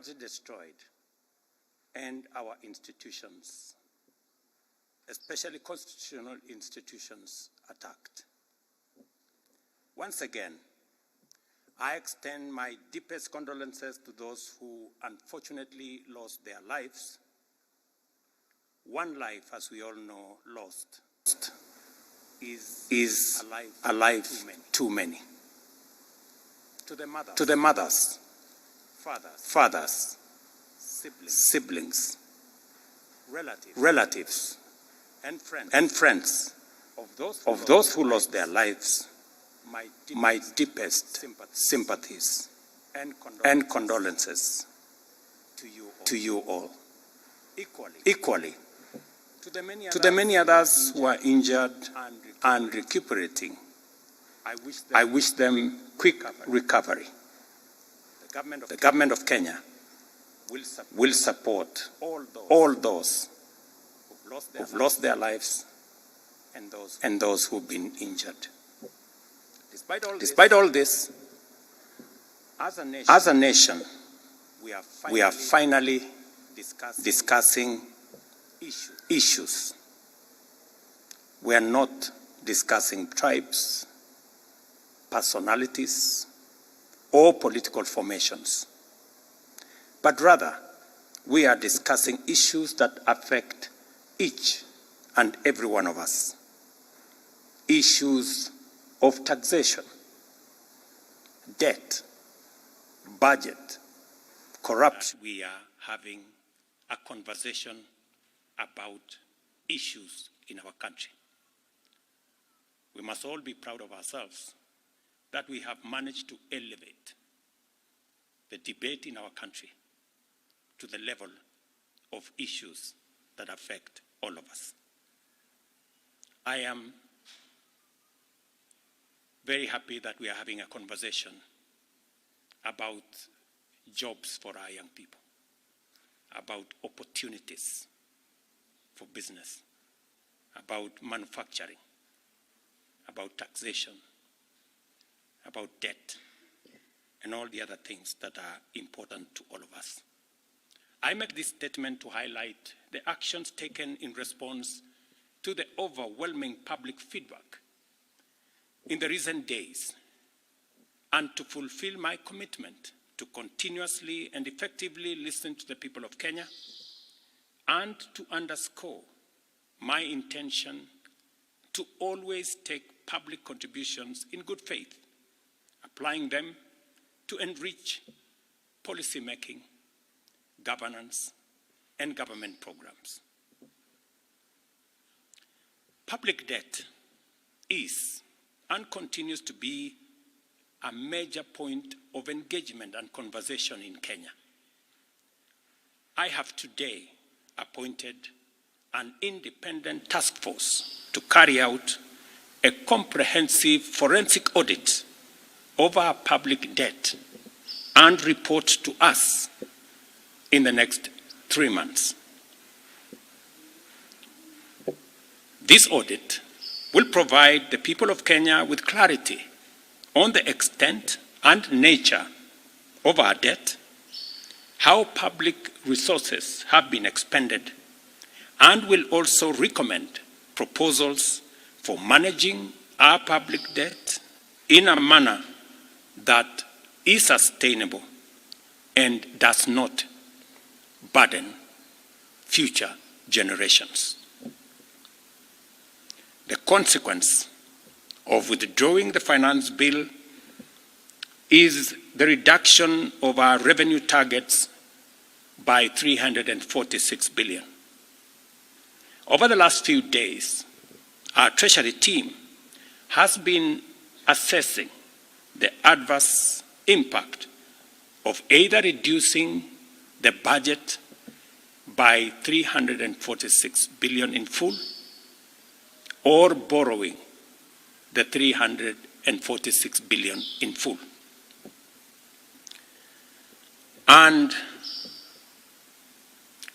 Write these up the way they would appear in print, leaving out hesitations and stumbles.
property destroyed, and our institutions, especially constitutional institutions, attacked. Once again, I extend my deepest condolences to those who unfortunately lost their lives. One life, as we all know, lost is a life too many. To the mothers, fathers, siblings, relatives, and friends of those who lost their lives, my deepest sympathies and condolences to you all. Equally, to the many others who are injured and recuperating, I wish them quick recovery. The government of Kenya will support all those who've lost their lives and those who've been injured. Despite all this, as a nation, we are finally discussing issues. We are not discussing tribes, personalities, or political formations, but rather we are discussing issues that affect each and every one of us. Issues of taxation, debt, budget, corruption. We are having a conversation about issues in our country. We must all be proud of ourselves that we have managed to elevate the debate in our country to the level of issues that affect all of us. I am very happy that we are having a conversation about jobs for our young people, about opportunities for business, about manufacturing, about taxation, about debt, and all the other things that are important to all of us. I make this statement to highlight the actions taken in response to the overwhelming public feedback in the recent days, and to fulfill my commitment to continuously and effectively listen to the people of Kenya, and to underscore my intention to always take public contributions in good faith, applying them to enrich policy making, governance, and government programs. Public debt is and continues to be a major point of engagement and conversation in Kenya. I have today appointed an independent task force to carry out a comprehensive forensic audit of our public debt and report to us in the next 3 months. This audit will provide the people of Kenya with clarity on the extent and nature of our debt, how public resources have been expended, and will also recommend proposals for managing our public debt in a manner that is sustainable and does not burden future generations. The consequence of withdrawing the finance bill is the reduction of our revenue targets by 346 billion. Over the last few days, our Treasury team has been assessing the adverse impact of either reducing the budget by 346 billion in full or borrowing the 346 billion in full. And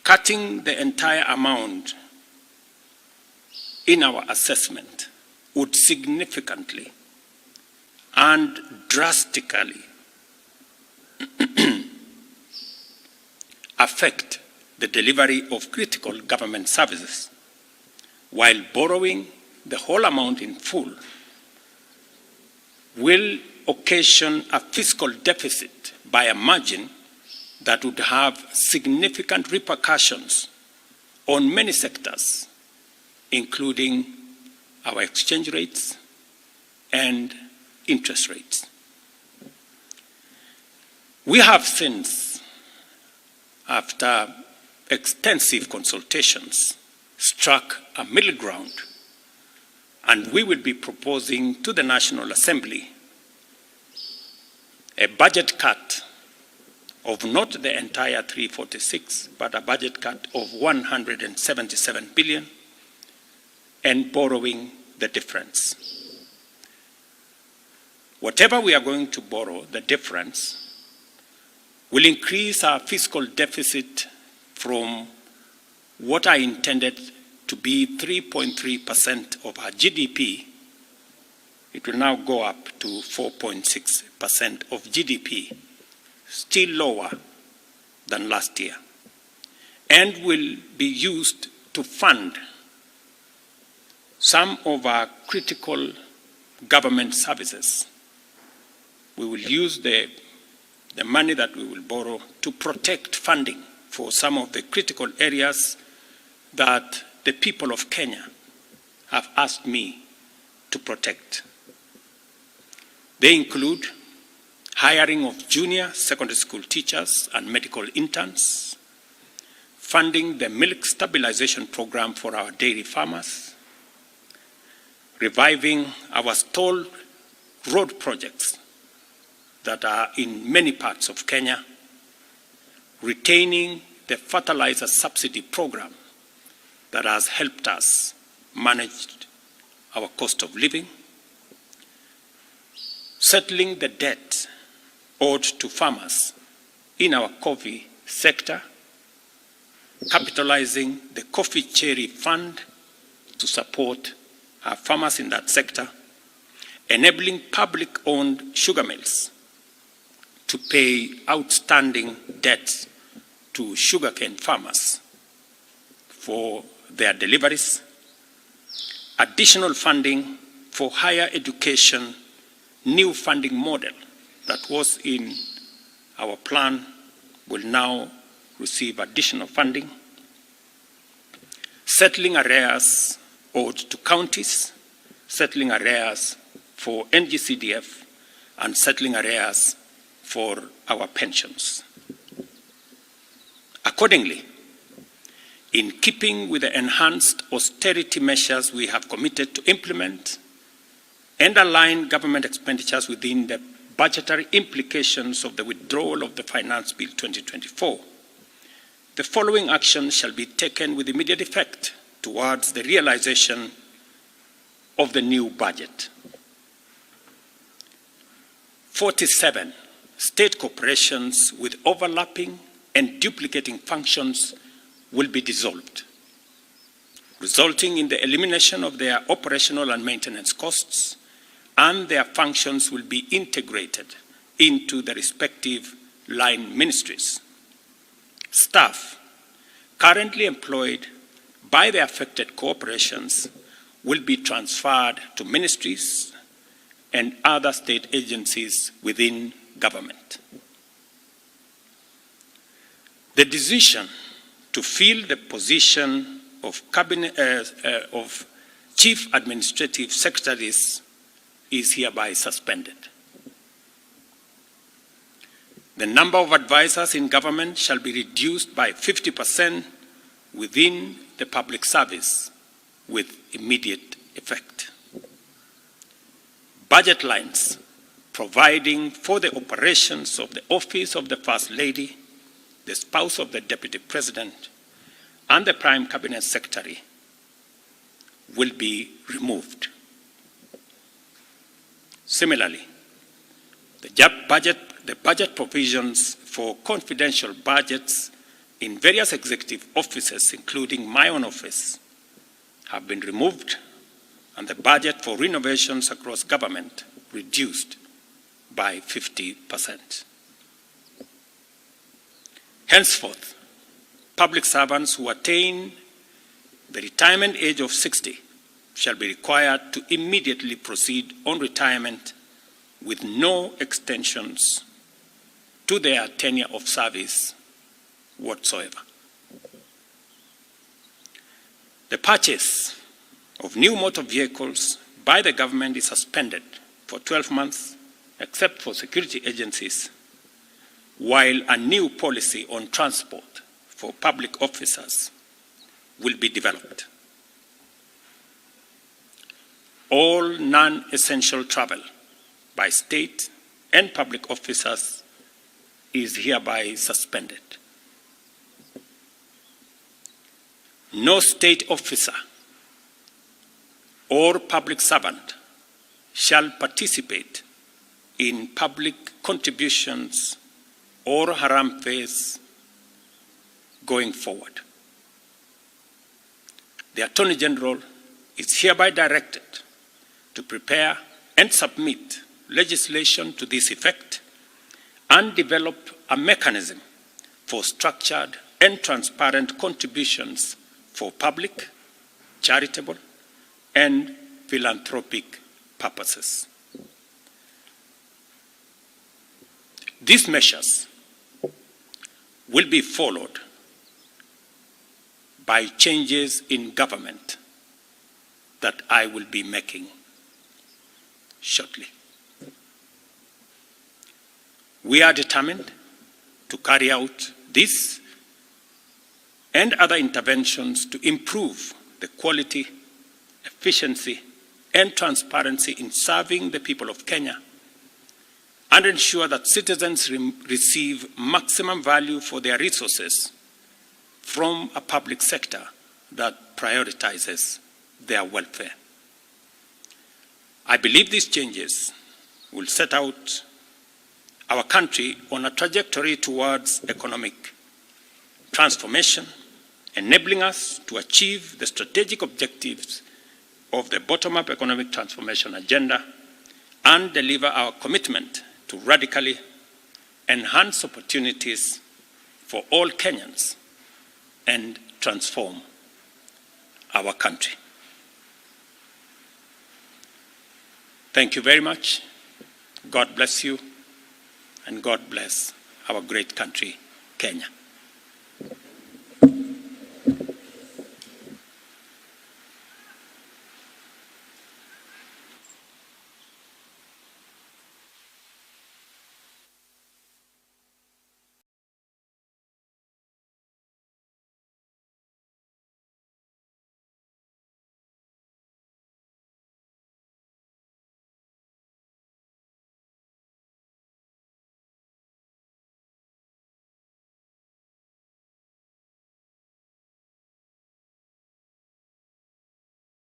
cutting the entire amount in our assessment would significantly and drastically affect the delivery of critical government services, while borrowing the whole amount in full will occasion a fiscal deficit by a margin that would have significant repercussions on many sectors, including our exchange rates and interest rates. We have since, after extensive consultations, struck a middle ground, and we will be proposing to the National Assembly a budget cut of not the entire 346, but a budget cut of 177 billion, and borrowing the difference. Whatever we are going to borrow, the difference, will increase our fiscal deficit from what I intended to be 3.3% of our GDP. It will now go up to 4.6% of GDP, still lower than last year, and will be used to fund some of our critical government services. We will use the money that we will borrow to protect funding for some of the critical areas that the people of Kenya have asked me to protect. They include hiring of junior secondary school teachers and medical interns, funding the milk stabilization program for our dairy farmers, reviving our stalled road projects that are in many parts of Kenya, retaining the fertilizer subsidy program that has helped us manage our cost of living, settling the debt owed to farmers in our coffee sector, capitalizing the coffee cherry fund to support our farmers in that sector, enabling public-owned sugar mills to pay outstanding debts to sugarcane farmers for their deliveries, additional funding for higher education, new funding model that was in our plan will now receive additional funding, settling arrears owed to counties, settling arrears for NGCDF, and settling arrears for our pensions. Accordingly, in keeping with the enhanced austerity measures we have committed to implement and align government expenditures within the budgetary implications of the withdrawal of the Finance Bill 2024, the following actions shall be taken with immediate effect towards the realization of the new budget. 47 state corporations with overlapping and duplicating functions will be dissolved, resulting in the elimination of their operational and maintenance costs, and their functions will be integrated into the respective line ministries. Staff currently employed by the affected corporations will be transferred to ministries and other state agencies within government. The decision to fill the position of Chief Administrative Secretaries is hereby suspended. The number of advisors in government shall be reduced by 50% within the public service with immediate effect. Budget lines providing for the operations of the Office of the First Lady, the spouse of the Deputy President, and the Prime Cabinet Secretary will be removed. Similarly, the budget provisions for confidential budgets in various executive offices, including my own office, have been removed, and the budget for renovations across government reduced by 50%. Henceforth, public servants who attain the retirement age of 60 shall be required to immediately proceed on retirement with no extensions to their tenure of service whatsoever. The purchase of new motor vehicles by the government is suspended for 12 months, except for security agencies, while a new policy on transport for public officers will be developed. All non-essential travel by state and public officers is hereby suspended. No state officer or public servant shall participate in public contributions or harambees going forward. The Attorney General is hereby directed to prepare and submit legislation to this effect and develop a mechanism for structured and transparent contributions for public, charitable, and philanthropic purposes. These measures will be followed by changes in government that I will be making shortly. We are determined to carry out this and other interventions to improve the quality, efficiency, and transparency in serving the people of Kenya and ensure that citizens receive maximum value for their resources from a public sector that prioritizes their welfare. I believe these changes will set out our country on a trajectory towards economic transformation, enabling us to achieve the strategic objectives of the bottom-up economic transformation agenda and deliver our commitment to radically enhance opportunities for all Kenyans and transform our country. Thank you very much. God bless you, and God bless our great country, Kenya.